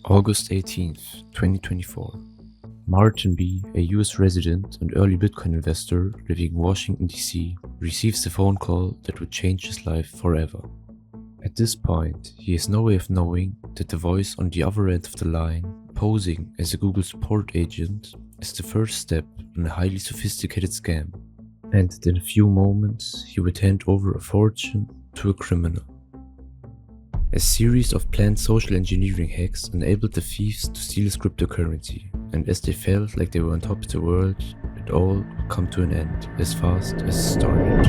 August 18th, 2024. Martin B., a US resident and early Bitcoin investor living in Washington, D.C., receives a phone call that would change his life forever. At this point, he has no way of knowing that the voice on the other end of the line, posing as a Google support agent, is the first step in a highly sophisticated scam, and that in a few moments he would hand over a fortune to a criminal. A series of planned social engineering hacks enabled the thieves to steal his cryptocurrency, and as they felt like they were on top of the world, it all would come to an end as fast as it started.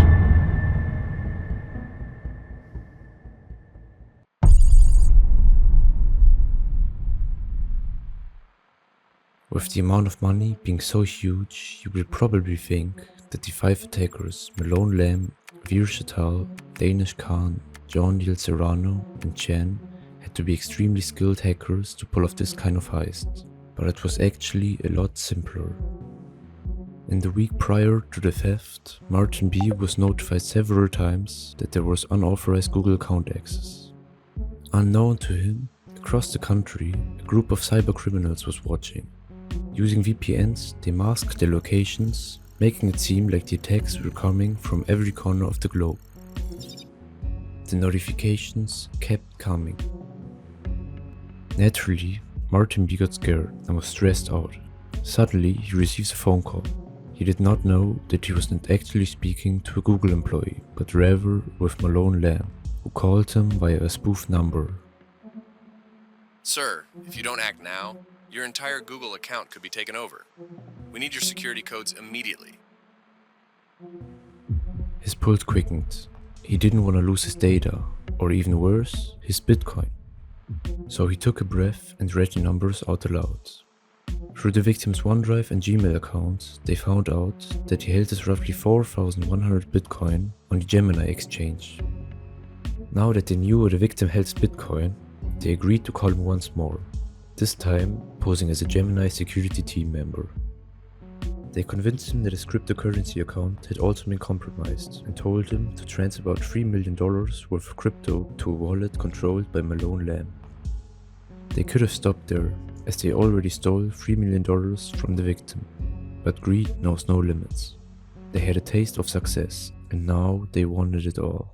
With the amount of money being so huge, you would probably think that the 5 attackers, Malone Lamb, Veer Shatal, Danish Khan, John Neil Serrano, and Chen, had to be extremely skilled hackers to pull off this kind of heist, but it was actually a lot simpler. In the week prior to the theft, Martin B. was notified several times that there was unauthorized Google account access. Unknown to him, across the country, a group of cybercriminals was watching. Using VPNs, they masked their locations, making it seem like the attacks were coming from every corner of the globe. The notifications kept coming. Naturally, Martin B. got scared and was stressed out. Suddenly, he receives a phone call. He did not know that he was not actually speaking to a Google employee, but rather with Malone Lamb, who called him via a spoof number. Sir, if you don't act now, your entire Google account could be taken over. We need your security codes immediately. His pulse quickened. He didn't want to lose his data, or even worse, his Bitcoin. So he took a breath and read the numbers out aloud. Through the victim's OneDrive and Gmail accounts, they found out that he held his roughly 4,100 Bitcoin on the Gemini exchange. Now that they knew where the victim held his Bitcoin, they agreed to call him once more, this time posing as a Gemini security team member. They convinced him that his cryptocurrency account had also been compromised and told him to transfer about $3 million worth of crypto to a wallet controlled by Malone Lamb. They could have stopped there, as they already stole $3 million from the victim, but greed knows no limits. They had a taste of success, and now they wanted it all.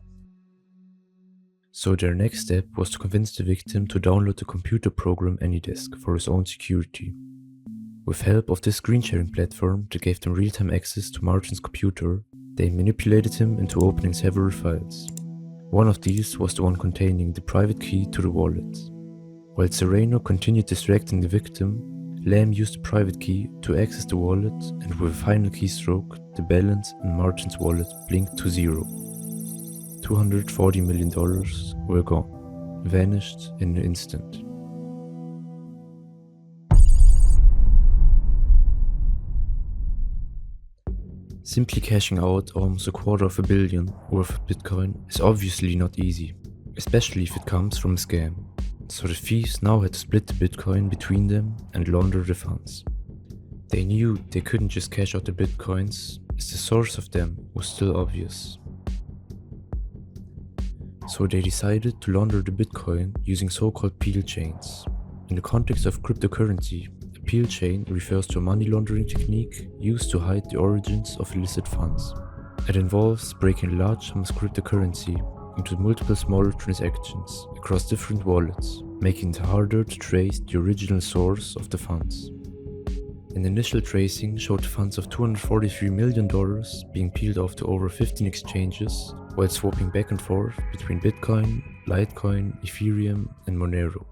So their next step was to convince the victim to download the computer program AnyDesk for his own security. With help of this screen sharing platform that gave them real-time access to Martin's computer, they manipulated him into opening several files. One of these was the one containing the private key to the wallet. While Serrano continued distracting the victim, Lamb used the private key to access the wallet, and with a final keystroke, the balance in Martin's wallet blinked to zero. $240 million were gone, vanished in an instant. Simply cashing out almost $250 million worth of Bitcoin is obviously not easy, especially if it comes from a scam. So the thieves now had to split the Bitcoin between them and launder the funds. They knew they couldn't just cash out the Bitcoins, as the source of them was still obvious. So they decided to launder the Bitcoin using so-called peel chains. In the context of cryptocurrency, a peel chain refers to a money laundering technique used to hide the origins of illicit funds. It involves breaking large sums of cryptocurrency into multiple smaller transactions across different wallets, making it harder to trace the original source of the funds. An initial tracing showed funds of $243 million being peeled off to over 15 exchanges, while swapping back and forth between Bitcoin, Litecoin, Ethereum, and Monero.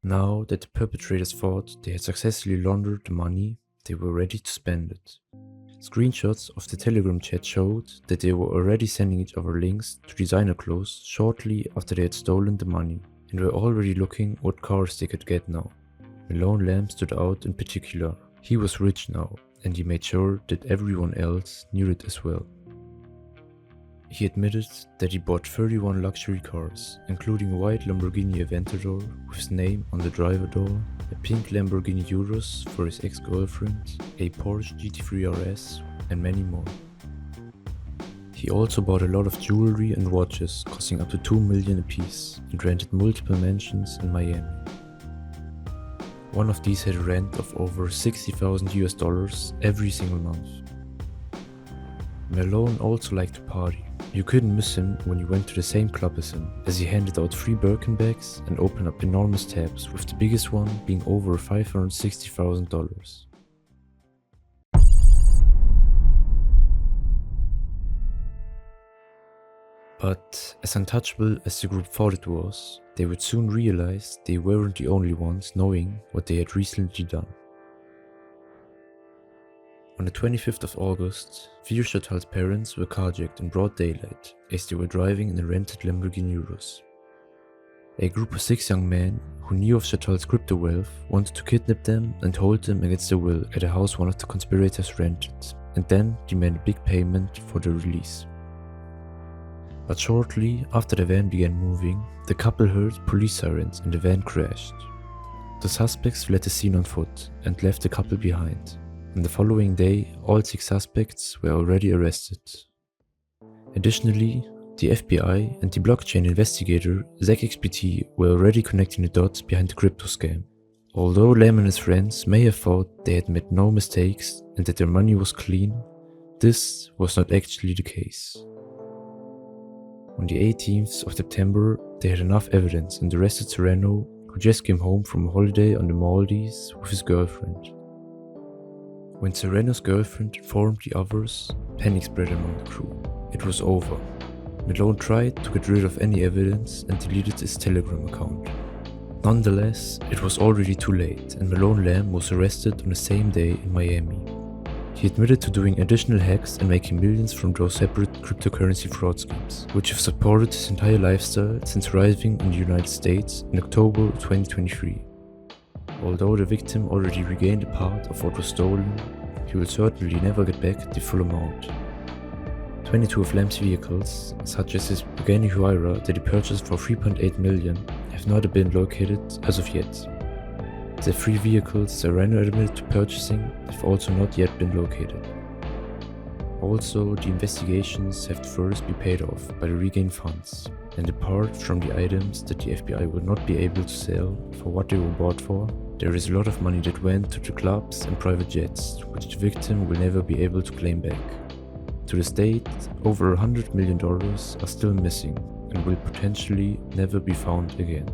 Now that the perpetrators thought they had successfully laundered the money, they were ready to spend it. Screenshots of the Telegram chat showed that they were already sending each other links to designer clothes shortly after they had stolen the money, and were already looking what cars they could get now. Malone Lamb stood out in particular. He was rich now, and he made sure that everyone else knew it as well. He admitted that he bought 31 luxury cars, including a white Lamborghini Aventador with his name on the driver door, a pink Lamborghini Urus for his ex-girlfriend, a Porsche GT3 RS, and many more. He He also bought a lot of jewelry and watches costing up to $2 million apiece and rented multiple mansions in Miami. One of these had a rent of over $60,000 every single month. Malone also liked to party. You couldn't miss him when you went to the same club as him, as he handed out free Birkin bags and opened up enormous tabs, with the biggest one being over $560,000. But as untouchable as the group thought it was, they would soon realize they weren't the only ones knowing what they had recently done. On the 25th of August, Firecracker's parents were carjacked in broad daylight as they were driving in a rented Lamborghini Urus. A group of 6 young men who knew of Chattal's crypto wealth wanted to kidnap them and hold them against their will at a house one of the conspirators rented, and then demand a big payment for their release. But shortly after the van began moving, the couple heard police sirens and the van crashed. The suspects fled the scene on foot and left the couple behind. And the following day, all 6 suspects were already arrested. Additionally, the FBI and the blockchain investigator ZachXBT were already connecting the dots behind the crypto scam. Although Lem and his friends may have thought they had made no mistakes and that their money was clean, this was not actually the case. On the 18th of September, they had enough evidence and arrested Serrano, who just came home from a holiday on the Maldives with his girlfriend. When Serrano's girlfriend informed the others, panic spread among the crew. It was over. Malone tried to get rid of any evidence and deleted his Telegram account. Nonetheless, it was already too late and Malone Lamb was arrested on the same day in Miami. He admitted to doing additional hacks and making millions from those separate cryptocurrency fraud schemes, which have supported his entire lifestyle since arriving in the United States in October 2023. Although the victim already regained a part of what was stolen, he will certainly never get back the full amount. 22 of Lamb's vehicles, such as his Bugatti Huayra that he purchased for $3.8 million, have not been located as of yet. The 3 vehicles Serrano admitted to purchasing have also not yet been located. Also, the investigations have to first be paid off by the regained funds, and apart from the items that the FBI will not be able to sell for what they were bought for, there is a lot of money that went to the clubs and private jets, which the victim will never be able to claim back. To this date, over $100 million are still missing and will potentially never be found again.